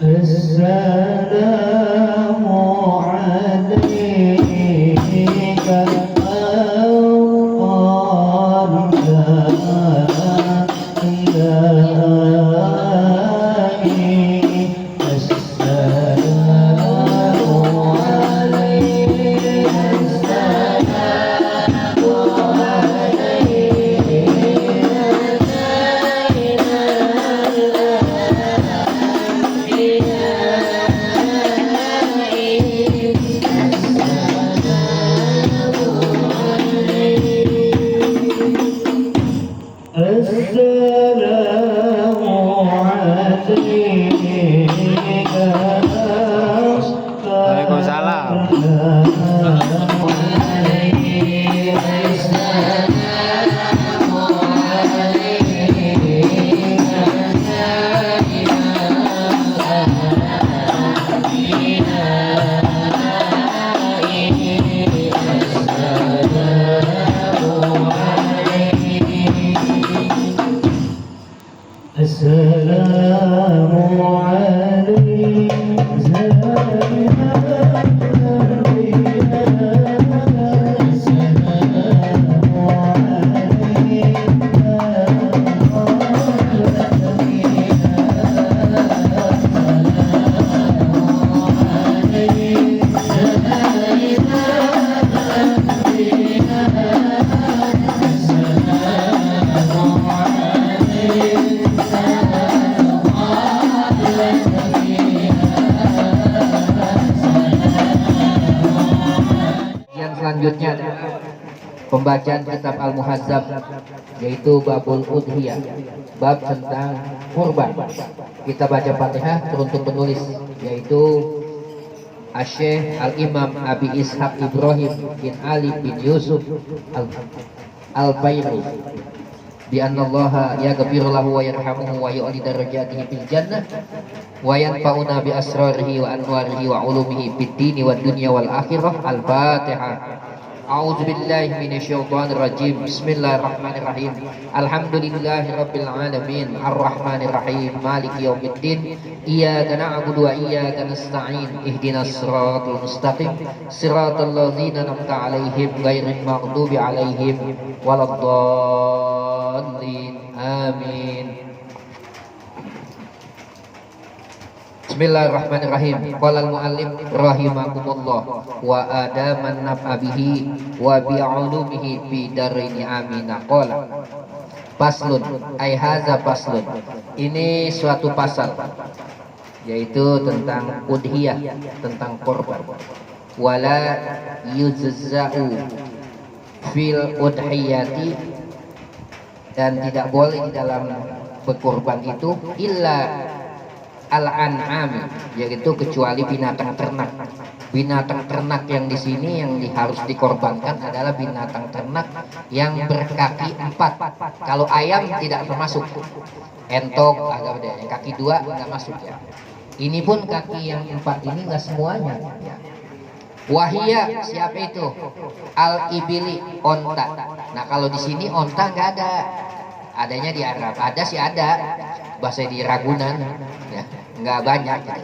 السلام عليك أوطاننا إلهي السلام عليك السلام السلام عليك Waalaikumsalam. السلام عليك Yang selanjutnya pembacaan kitab Al-Muhazzab, yaitu babul udhiyah, bab tentang kurban. Kita baca Fatihah teruntuk penulis, yaitu Asy-Syaikh Al-Imam Abi Ishaq Ibrahim bin Ali bin Yusuf Al-Bairi bi annallaha yaghfiru lahu wa yarhamuhu wa yu'li darajatihi fil jannah wa yanfa'una bi asrarihi wa anwarihi wa ulumihi fid dini wad dunya wal akhirah. Al-Fatihah. A'udzu billahi minasyaitonir rajim. Bismillahirrahmanirrahim. Alhamdulillahirabbil alamin arrahmanir rahim maliki yaumiddin. Iyyaka na'budu wa iyyaka nasta'in. Ihdinas siratal mustaqim. Siratal ladzina an'amta 'alaihim ghairil maghdubi 'alaihim waladdallin. Amin. Bismillahirrahmanirrahim. Qala al-muallif rahimakumullah wa adaman nafabihi wa bi'ulumihi fi darini amina. Qala paslun ay haza paslun. Ini suatu pasal, yaitu tentang udhiyah, tentang korban. Wala yujza'u fil udhiyati, dan tidak boleh di dalam berkorban itu illa al-an'am, yaitu kecuali binatang ternak. Binatang ternak yang di sini yang harus dikorbankan adalah binatang ternak yang berkaki 4. Kalau ayam tidak termasuk, entok agak beda, yang kaki 2 nggak masuk ya. Ini pun kaki yang 4 ini nggak semuanya. Wahia, siapa itu? Al-ibili, onta. Nah kalau di sini onta nggak ada, adanya di Arab. Ada sih ada, bahasa di Ragunan ya, nggak banyak gitu.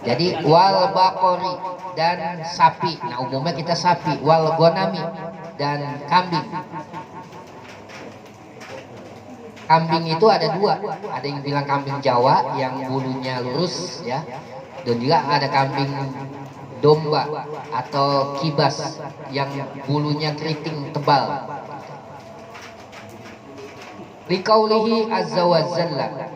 Jadi wal bakori, dan sapi. Nah umumnya kita sapi. Wal gonami, dan kambing. Kambing itu ada 2, ada yang bilang kambing Jawa yang bulunya lurus ya, dan juga ada kambing domba atau kibas yang bulunya keriting tebal. Liqaulihi azza wa jalla,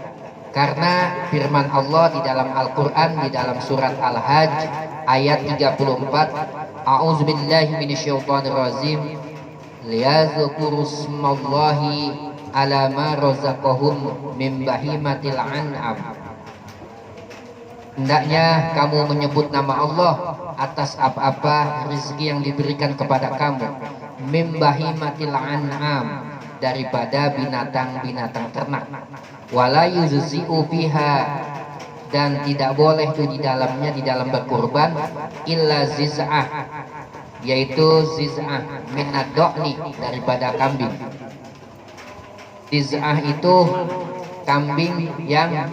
karena firman Allah di dalam Al-Qur'an, di dalam surat Al-Hajj ayat 34, a'udzubillahi minasyaitonir rajim, liyadzkuru smallahi ala ma razaqahum min bahimatil an'am. Hendaknya kamu menyebut nama Allah atas apa-apa rezeki yang diberikan kepada kamu, min bahimatil an'am, daripada binatang-binatang ternak. Wala yuzzi'u fiha, dan tidak boleh itu di dalamnya, di dalam berkurban, illa ziz'ah, yaitu ziz'ah minad do'ni, daripada kambing. Ziz'ah itu kambing yang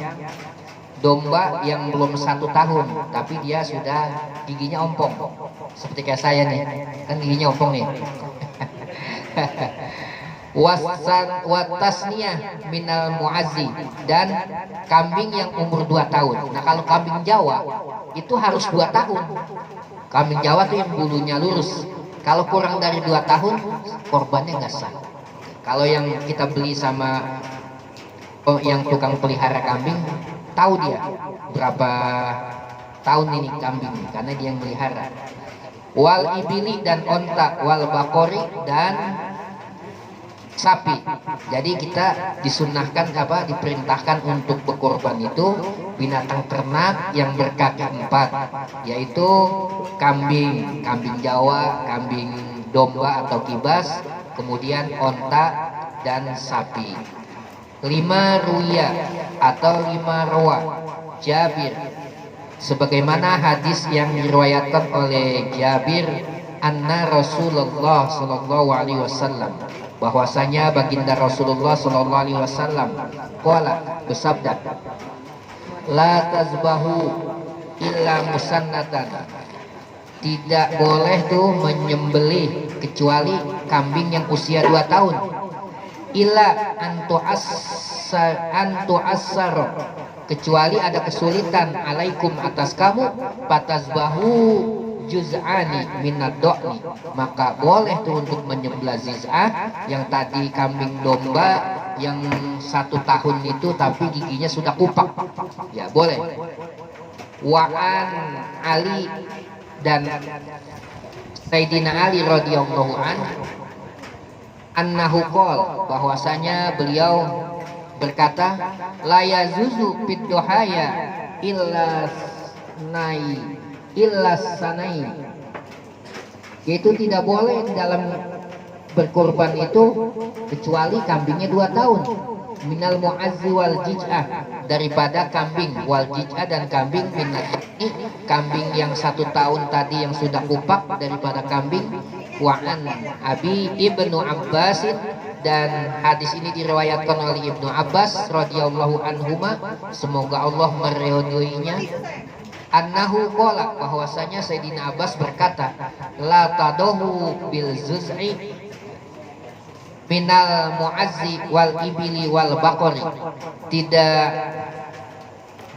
domba yang belum 1 tahun tapi dia sudah giginya ompong, seperti kayak saya nih, kan giginya ompong nih. Watasniyah minal muazzi, dan kambing yang umur 2 tahun. Nah kalau kambing Jawa itu harus 2 tahun. Kambing Jawa tuh yang bulunya lurus. Kalau kurang dari 2 tahun korbannya nggak sah. Kalau yang kita beli sama yang tukang pelihara kambing, tahu dia berapa tahun ini kambing karena dia yang melihara. Wal ibili, dan onta, wal bakori, dan sapi. Jadi kita disunahkan diperintahkan untuk berkorban itu binatang ternak yang berkaki 4, yaitu kambing Jawa, kambing domba atau kibas, kemudian onta dan sapi. 5 ruya atau 5 rawa Jabir, sebagaimana hadis yang diriwayatkan oleh Jabir, anna Rasulullah sallallahu alaihi wasallam, bahwasanya baginda Rasulullah sallallahu alaihi wasallam qala, bersabda, la tazbahu illa musannatan, tidak boleh tuh menyembelih kecuali kambing yang usia 2 tahun, illa antu asar, kecuali ada kesulitan alaikum atas kamu, patazbahu juz'ani minad do'ni, maka boleh tuh untuk menyembelih ziz'ah yang tadi kambing domba yang 1 tahun itu tapi giginya sudah kupak, ya boleh. Wa'an Ali, dan Sayyidina Ali radhiyallahu anhu qol, bahwasanya beliau berkata, la yazuzu fid duhaya illa sanai, yaitu tidak boleh dalam berkorban itu kecuali kambingnya 2 tahun, minal muazzi wal jij'ah, daripada kambing wal jij'ah dan kambing minal kambing yang 1 tahun tadi yang sudah kupak daripada kambing. Wa'an Abi Ibnu Abbas, dan hadis ini diriwayatkan oleh Ibnu Abbas radhiyallahu anhuma, semoga Allah meridhoinya, annahu qala, bahwasanya Sayyidina Abbas berkata, la tadahu bil zuz'i minal muazzi wal ibili wal baqari, tidak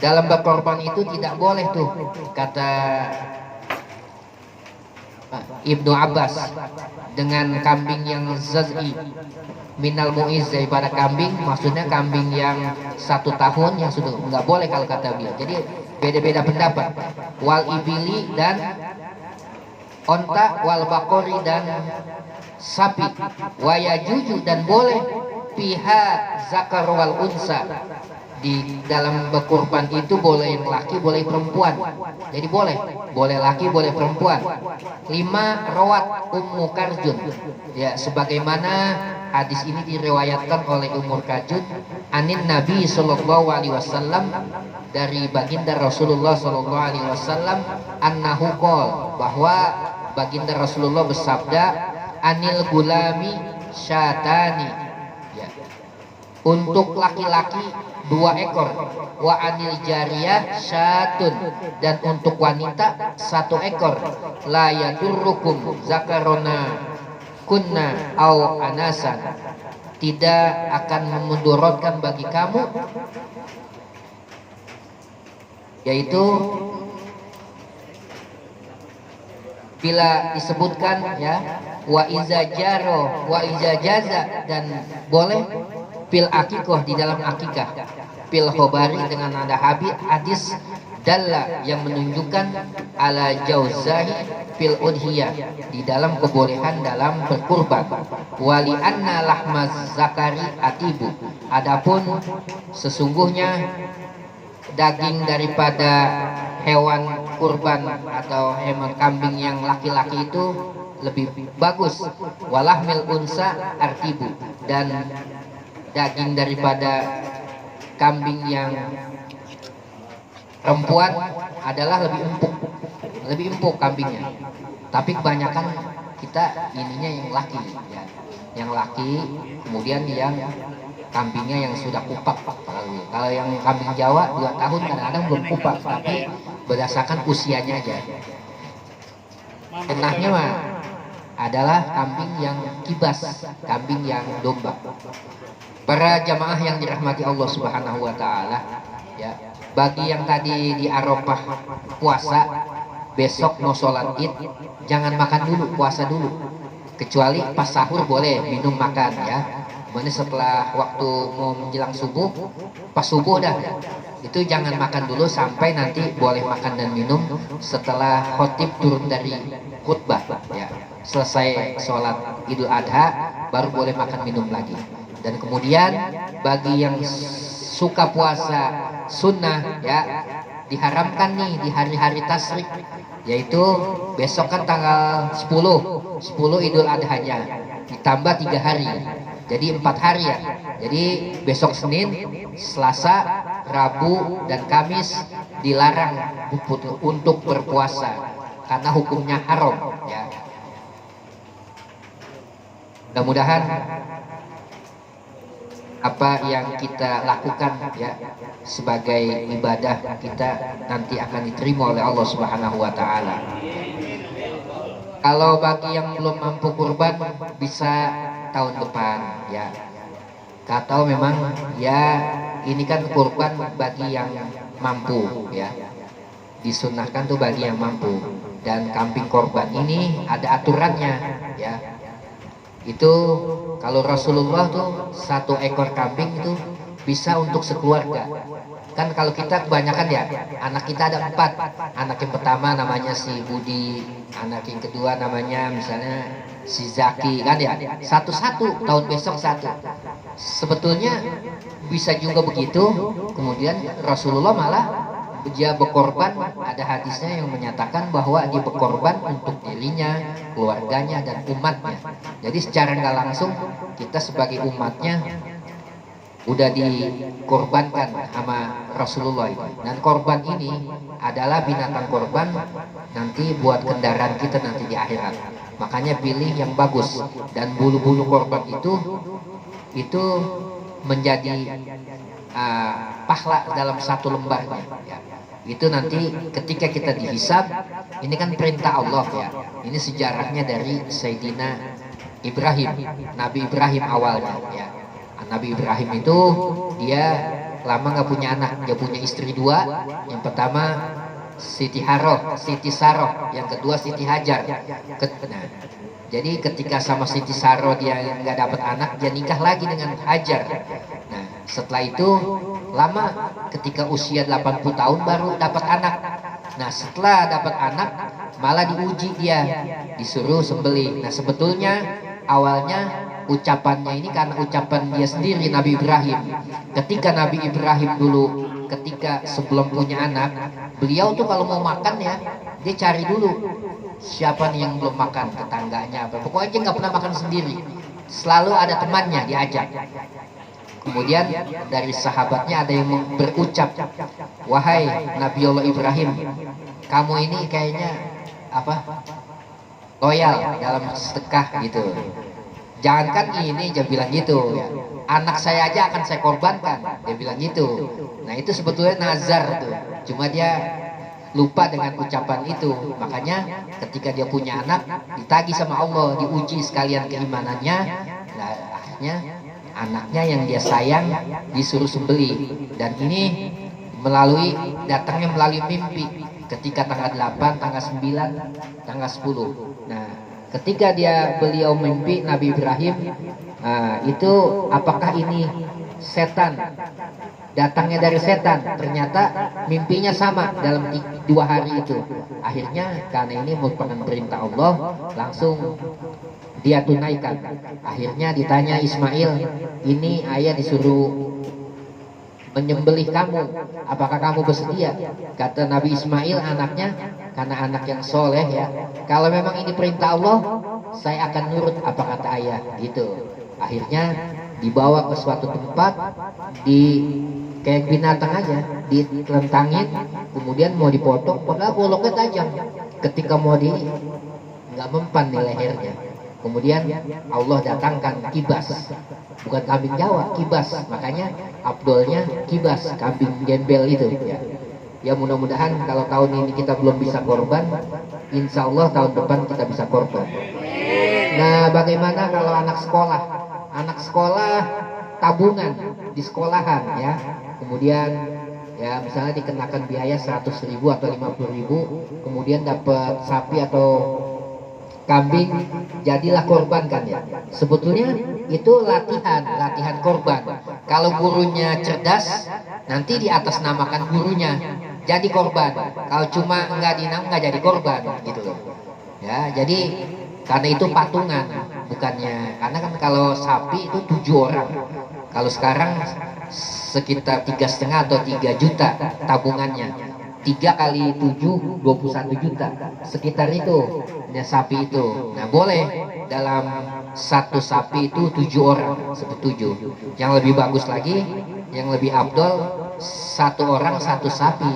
dalam berkorban itu tidak boleh tuh, kata Ibnu Abbas, dengan kambing yang zaz'i minal muiz, daripada kambing, maksudnya kambing yang 1 tahun yang sudah nggak boleh kalau kata beliau. Jadi beda-beda pendapat. Wal ibili, dan onta, wal bakori, dan sapi. Waya juju, dan boleh piha zakar wal unsa, di dalam berkurban itu boleh yang laki boleh perempuan, jadi boleh laki boleh perempuan. 5 rawat Ummu Karjun, ya sebagaimana hadis ini diriwayatkan oleh Ummu Karjun anin Nabi sallallahu alaihi wasallam, dari baginda Rasulullah sallallahu alaihi wasallam, annahu qol, bahwa baginda Rasulullah bersabda, anil gulami syatani, ya, untuk laki-laki 2 ekor, wa anil jariyah syatun, dan untuk wanita 1 ekor, la yadurrukum zakarona kunna au anasan, tidak akan memudaratkan bagi kamu, yaitu bila disebutkan, ya, wa iza jaro wa iza jaza, dan boleh fil akikoh, di dalam akikah, fil khobari, dengan nada hadis dalla, yang menunjukkan ala jauzahi fil udhiyah, di dalam kebolehan dalam berkurban. Wali anna lahmaz zakari atibu, adapun sesungguhnya daging daripada hewan kurban atau hewan kambing yang laki-laki itu lebih bagus. Walahmil unsa artibu, dan daging daripada kambing yang perempuan adalah lebih empuk kambingnya. Tapi kebanyakan kita ininya yang laki, ya. yang laki, kemudian yang kambingnya yang sudah kupak. Kalau yang kambing Jawa 2 tahun kadang-kadang belum kupak, tapi berdasarkan usianya aja. Enaknya mah adalah kambing yang kibas, kambing yang domba. Para jamaah yang dirahmati Allah Subhanahu wa taala, ya. Bagi yang tadi di Arafah puasa, besok mau sholat Id, jangan makan dulu, puasa dulu. Kecuali pas sahur boleh minum makan ya. Kemudian setelah waktu mau menjelang subuh, pas subuh dah, itu jangan makan dulu sampai nanti boleh makan dan minum setelah khotib turun dari khutbah ya. Selesai sholat Idul Adha baru boleh makan minum lagi. Dan kemudian bagi yang suka puasa sunnah ya, diharamkan nih di hari-hari tasyrik, yaitu besok kan tanggal 10 Idul Adha-nya, ditambah 3 hari, jadi 4 hari ya. Jadi besok Senin, Selasa, Rabu, dan Kamis dilarang untuk berpuasa karena hukumnya haram ya. Mudah-mudahan apa yang kita lakukan ya sebagai ibadah kita nanti akan diterima oleh Allah Subhanahu wa taala. Kalau bagi yang belum mampu kurban bisa tahun depan ya. Atau memang ya ini kan kurban bagi yang mampu ya. Disunahkan tuh bagi yang mampu, dan kambing korban ini ada aturannya ya. Itu kalau Rasulullah tuh 1 ekor kambing itu bisa untuk sekeluarga. Kan kalau kita kebanyakan ya, anak kita ada 4. Anak yang pertama namanya si Budi, anak yang kedua namanya misalnya si Zaki kan ya. Satu-satu, tahun besok 1. Sebetulnya bisa juga begitu. Kemudian Rasulullah malah dia berkorban, ada hadisnya yang menyatakan bahwa dia berkorban untuk dirinya, keluarganya, dan umatnya. Jadi secara nggak langsung kita sebagai umatnya udah dikorbankan sama Rasulullah itu. Dan korban ini adalah binatang korban nanti buat kendaraan kita nanti di akhirat. Makanya pilih yang bagus, dan bulu-bulu korban itu menjadi pahala dalam 1 lembarnya ya. Itu nanti ketika kita dihisab, ini kan perintah Allah ya. Ini sejarahnya dari Sayyidina Ibrahim, Nabi Ibrahim awalnya ya. Nabi Ibrahim itu dia lama nggak punya anak, dia punya istri 2. Yang pertama Siti Saroh, yang kedua Siti Hajar. Nah, jadi ketika sama Siti Saroh dia nggak dapat anak, dia nikah lagi dengan Hajar. Nah, setelah itu lama, ketika usia 80 tahun baru dapat anak. Nah, setelah dapat anak malah diuji dia, disuruh sembelih. Nah, sebetulnya awalnya ucapannya ini karena ucapan dia sendiri, Nabi Ibrahim. Ketika Nabi Ibrahim dulu, ketika sebelum punya anak, beliau tuh kalau mau makan ya, dia cari dulu siapa nih yang belum makan, tetangganya apa. Pokoknya dia nggak pernah makan sendiri, selalu ada temannya diajak. Kemudian dari sahabatnya ada yang berucap, wahai Nabi Allah Ibrahim, kamu ini kayaknya apa, loyal dalam sedekah gitu. Jangankan ini, dia bilang gitu ya. Anak saya aja akan saya korbankan, dia bilang gitu. Nah, itu sebetulnya nazar tuh. Cuma dia lupa dengan ucapan itu. Makanya ketika dia punya anak, ditagih sama Allah, diuji sekalian keimanannya. Nah, akhirnya anaknya yang dia sayang disuruh sembelih. Dan ini datangnya melalui mimpi. Ketika tanggal 8, tanggal 9, tanggal 10. Nah, ketika beliau mimpi Nabi Ibrahim, itu apakah ini setan, datangnya dari setan? Ternyata mimpinya sama dalam 2 hari itu. Akhirnya karena ini merupakan perintah Allah, langsung dia tunaikan. Akhirnya ditanya Ismail, ini ayah disuruh menyembelih kamu, apakah kamu bersedia? Kata Nabi Ismail anaknya, karena anak yang soleh ya, kalau memang ini perintah Allah, saya akan nurut apa kata ayah gitu. Akhirnya dibawa ke suatu tempat, kayak binatang aja, dilentangin, kemudian mau dipotong, padahal goloknya tajam. Ketika mau nggak mempan di lehernya. Kemudian Allah datangkan kibas, bukan kambing Jawa, kibas. Makanya afdolnya kibas, kambing gembel itu ya. Ya mudah-mudahan kalau tahun ini kita belum bisa korban, insya Allah tahun depan kita bisa korban. Nah, bagaimana kalau anak sekolah? Anak sekolah tabungan di sekolahan ya. Kemudian ya misalnya dikenakan biaya 100.000 atau 50.000, kemudian dapat sapi atau kambing, jadilah korban kan ya. Sebetulnya itu latihan korban. Kalau gurunya cerdas, nanti di atas namakan gurunya jadi korban. Kalau cuma nggak jadi korban gitu loh. Ya, jadi karena itu patungan, bukannya karena kan kalau sapi itu 7 orang. Kalau sekarang sekitar 3,5 atau 3 juta tabungannya. 3 kali 7 21 juta sekitar itu ya, sapi itu. Nah boleh dalam satu sapi itu 7 orang, sebut 7. Yang lebih bagus lagi, yang lebih abdol, 1 orang 1 sapi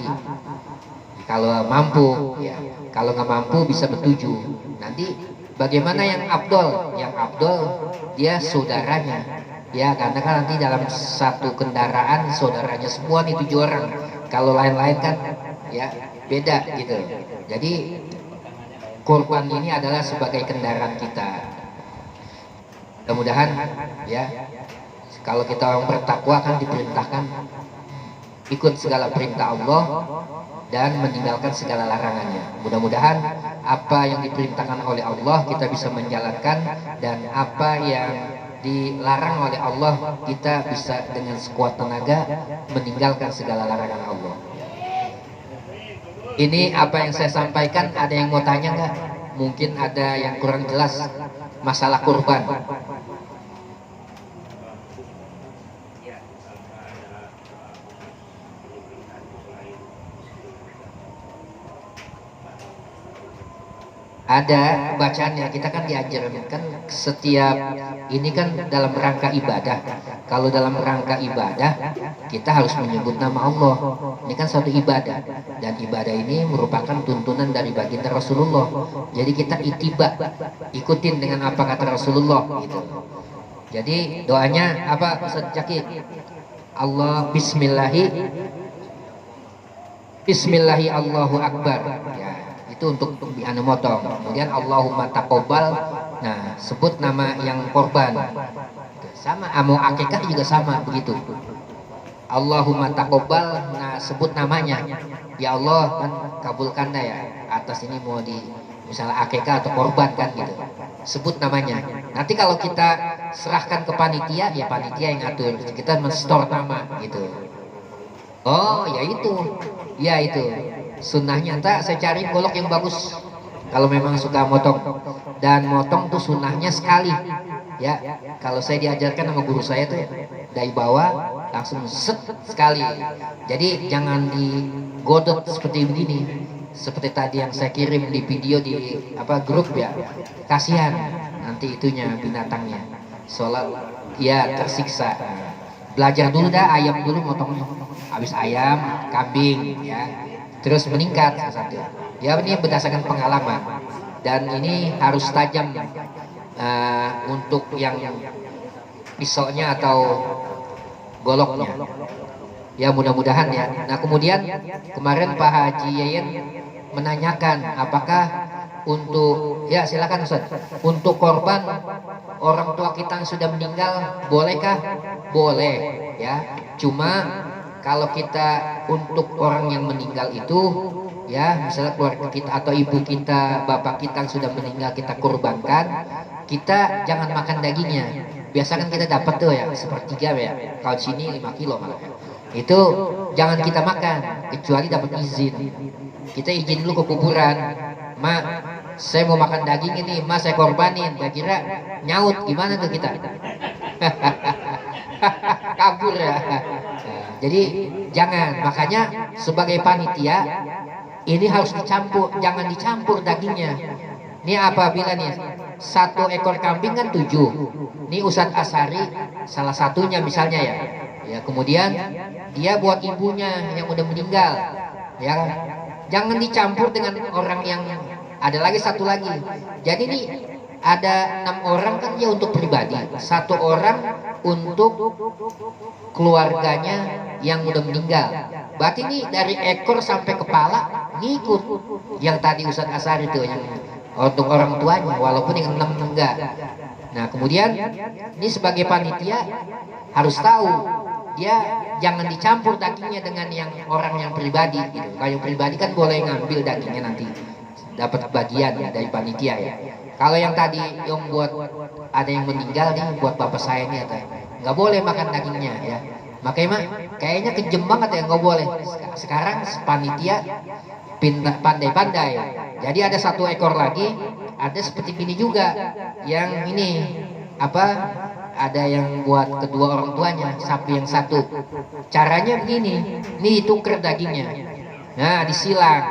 kalau mampu ya. Kalau nggak mampu bisa ber-7. Nanti bagaimana yang abdol? Yang abdol dia saudaranya ya, karena kan nanti dalam satu kendaraan saudaranya semua nih 7 orang. Kalau lain-lain kan ya beda gitu. Jadi kurban ini adalah sebagai kendaraan kita. Mudah-mudahan ya, kalau kita orang bertakwa kan diperintahkan ikut segala perintah Allah dan meninggalkan segala larangannya. Mudah-mudahan apa yang diperintahkan oleh Allah kita bisa menjalankan, dan apa yang dilarang oleh Allah kita bisa dengan sekuat tenaga meninggalkan segala larangan Allah. Ini apa yang saya sampaikan, ada yang mau tanya nggak? Mungkin ada yang kurang jelas masalah kurban. Ada bacaannya, kita kan diajarkan kan setiap ini kan dalam rangka ibadah. Kalau dalam rangka ibadah kita harus menyebut nama Allah. Ini kan suatu ibadah, dan ibadah ini merupakan tuntunan dari baginda Rasulullah. Jadi kita itiba, ikutin dengan apa kata Rasulullah gitu. Jadi doanya apa Ustaz Jaki? Allah Bismillahi Allahu Akbar ya. Itu untuk anu motong. Kemudian Allahumma taqabbal, nah sebut nama yang korban. Sama mau akikah juga sama begitu. Allahumma taqabbal, nah sebut namanya. Ya Allah kan kabulkan ya atas ini mau di misalnya akikah atau korban kan gitu. Sebut namanya. Nanti kalau kita serahkan ke panitia, ya panitia yang atur. Kita men-store nama gitu. Oh ya itu. Ya itu. Sunnahnya tak saya cari golok yang bagus kalau memang suka motong, dan motong tuh sunnahnya sekali ya. Kalau saya diajarkan sama guru saya tuh dari bawah langsung set sekali, jadi jangan digodot seperti begini, seperti tadi yang saya kirim di video di grup ya. Kasihan nanti itunya binatangnya sholat ya tersiksa. Belajar dulu dah, ayam dulu motongnya, habis ayam kambing ya, terus meningkat satu. Ya ini berdasarkan pengalaman, dan ini harus tajam untuk yang pisaunya atau goloknya. Ya mudah-mudahan ya. Nah kemudian kemarin Pak Haji Yayan menanyakan apakah untuk ya silakan Ustaz, untuk korban orang tua kita yang sudah meninggal bolehkah? Boleh ya. Cuma kalau kita untuk orang yang meninggal itu ya, misalnya keluarga kita atau ibu kita, bapak kita yang sudah meninggal kita kurbankan, kita jangan makan dagingnya. Biasa kan kita dapat tuh ya sepertiga ya, kalau sini 5 kilo malah. Itu jangan kita makan kecuali dapat izin. Kita izin dulu ke kuburan, "Ma, saya mau makan daging ini, Ma saya korbanin." Kira-kira nyaut gimana tuh kita? Kabur ya. Jadi jangan, makanya sebagai panitia ini harus dicampur, jangan dicampur dagingnya. Ini apabila nih 1 ekor kambing kan 7. Ini Ustadz Asari salah satunya misalnya ya. Ya kemudian dia buat ibunya yang udah meninggal. Ya jangan dicampur dengan orang yang ada lagi 1 lagi. Jadi nih ada 6 orang kan dia untuk pribadi, 1 orang untuk keluarganya yang udah meninggal. Berarti ini dari ekor sampai kepala ngikut yang tadi Ustadz Asar itu, yang untuk orang tuanya, walaupun yang 6 enggak. Nah kemudian ini sebagai panitia harus tahu dia jangan dicampur dagingnya dengan yang orang yang pribadi gitu. Kalau yang pribadi kan boleh ngambil dagingnya, nanti dapat bagian ya dari panitia ya. Kalau yang tadi yang buat ada yang meninggal nih, buat bapak saya nih, nggak boleh makan dagingnya ya. Makanya mah kayaknya kejem banget ya, nggak boleh. Sekarang panitia pandai-pandai. Jadi ada 1 ekor lagi, ada seperti ini juga yang ini apa? Ada yang buat kedua orang tuanya, sapi yang 1. Caranya begini, nih tuker dagingnya. Nah disilang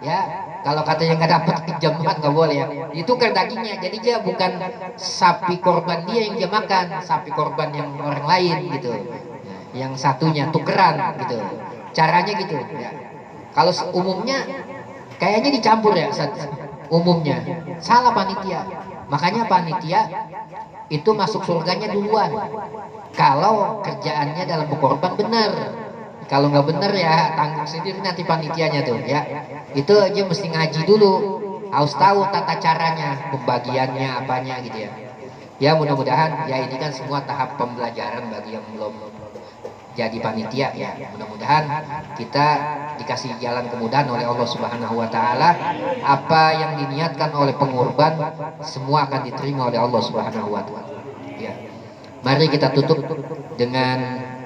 ya. Kalau katanya nggak dapat, kejam banget, nggak boleh ya. Ditukar dagingnya, jadi dia bukan sapi korban dia yang dia makan, sapi korban yang orang lain gitu. Yang satunya tukeran gitu. Caranya gitu. Ya. Kalau umumnya kayaknya dicampur ya, umumnya salah panitia. Makanya panitia itu masuk surganya duluan. Kalau kerjaannya dalam berkorban benar. Kalau nggak bener ya tanggung sendiri nanti panitianya tuh ya. Itu aja mesti ngaji dulu, harus tahu tata caranya, pembagiannya apanya gitu ya. Ya mudah-mudahan ya ini kan semua tahap pembelajaran bagi yang belum jadi panitia ya. Mudah-mudahan kita dikasih jalan kemudahan oleh Allah Subhanahu wa taala. Apa yang diniatkan oleh pengorban semua akan diterima oleh Allah Subhanahu wa taala. Ya. Mari kita tutup dengan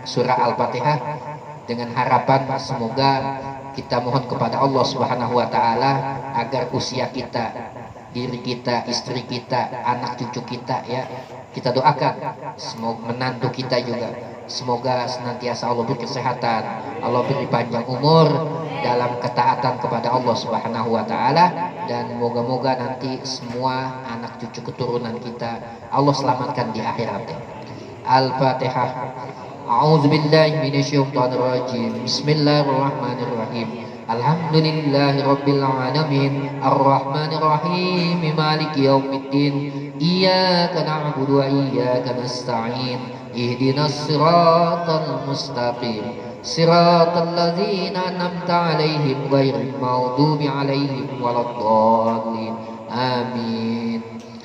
surah Al-Fatihah dengan harapan semoga kita mohon kepada Allah Subhanahu wa taala agar usia kita, diri kita, istri kita, anak cucu kita ya, kita doakan semoga menantu kita juga semoga senantiasa Allah beri kesehatan, Allah beri panjang umur dalam ketaatan kepada Allah Subhanahu wa taala, dan moga-moga nanti semua anak cucu keturunan kita Allah selamatkan di akhirat. Al-Fatihah. A'udzu billahi minasyaitonir rajim. Bismillahirrahmanirrahim. Alhamdulillahi rabbil alamin. Arrahmanir rahim. Maliki yaumiddin. Iyyaka na'budu wa iyyaka nasta'in. Ihdinas siratal mustaqim. Siratal ladzina an'amta 'alaihim ghairil maghdubi 'alaihim waladdallin. Amin.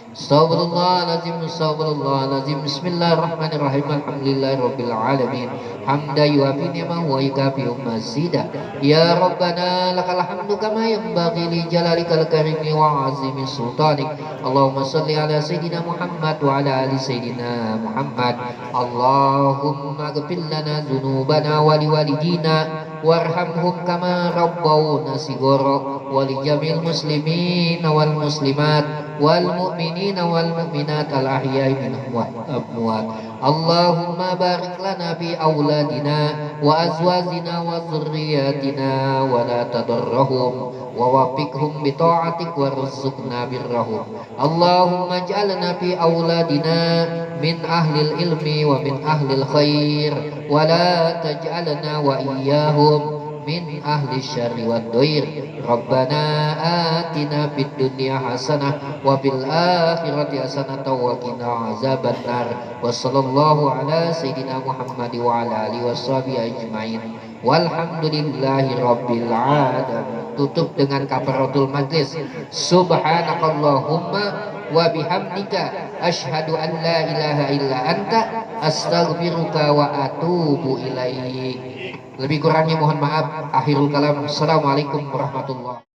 Astaghfirullahaladzim. Bismillahirrahmanirrahim. Alhamdulillahirabbil alamin. Hamda yuafi ni'mahu wa yukafi mazida. Ya Rabbana lakal hamdu kama yanbaghi li jalalikal karimi wa azimi sultanik. Allahumma shalli ala sayyidina Muhammad wa ala ali sayyidina Muhammad. Allahumma ighfir lana dzunubana wa liwalidina warhamhum kama rabbawna shighara wa li jamil muslimin wal muslimat wal mu'minina wal mu'minat al ahya'i minhum wal amwat. Allahumma barik lana fi auladina wa azwajina wa dzurriyyatina wa la tadarrahum wa wafiqhum bi ta'atik warzuqna birrahum. Allahumma ij'alna fi auladina min ahlil ilmi wa min ahlil khair wa la taj'alna wa iyyahum min ahli syarri wad dhair. Rabbana atina fid dunya hasanah wa fil akhirati hasanah wa qina azabannar. Wa sallallahu ala sayyidina Muhammad wa ala alihi washabihi ajmain. Walhamdulillahi rabbil alamin. Tutup dengan kafaratul majlis. Subhanakallahumma wa bihamdika asyhadu an la ilaha illa anta astaghfiruka wa atubu ilaik. Lebih kurangnya mohon maaf. Akhirul kalam. Assalamualaikum warahmatullahi wabarakatuh.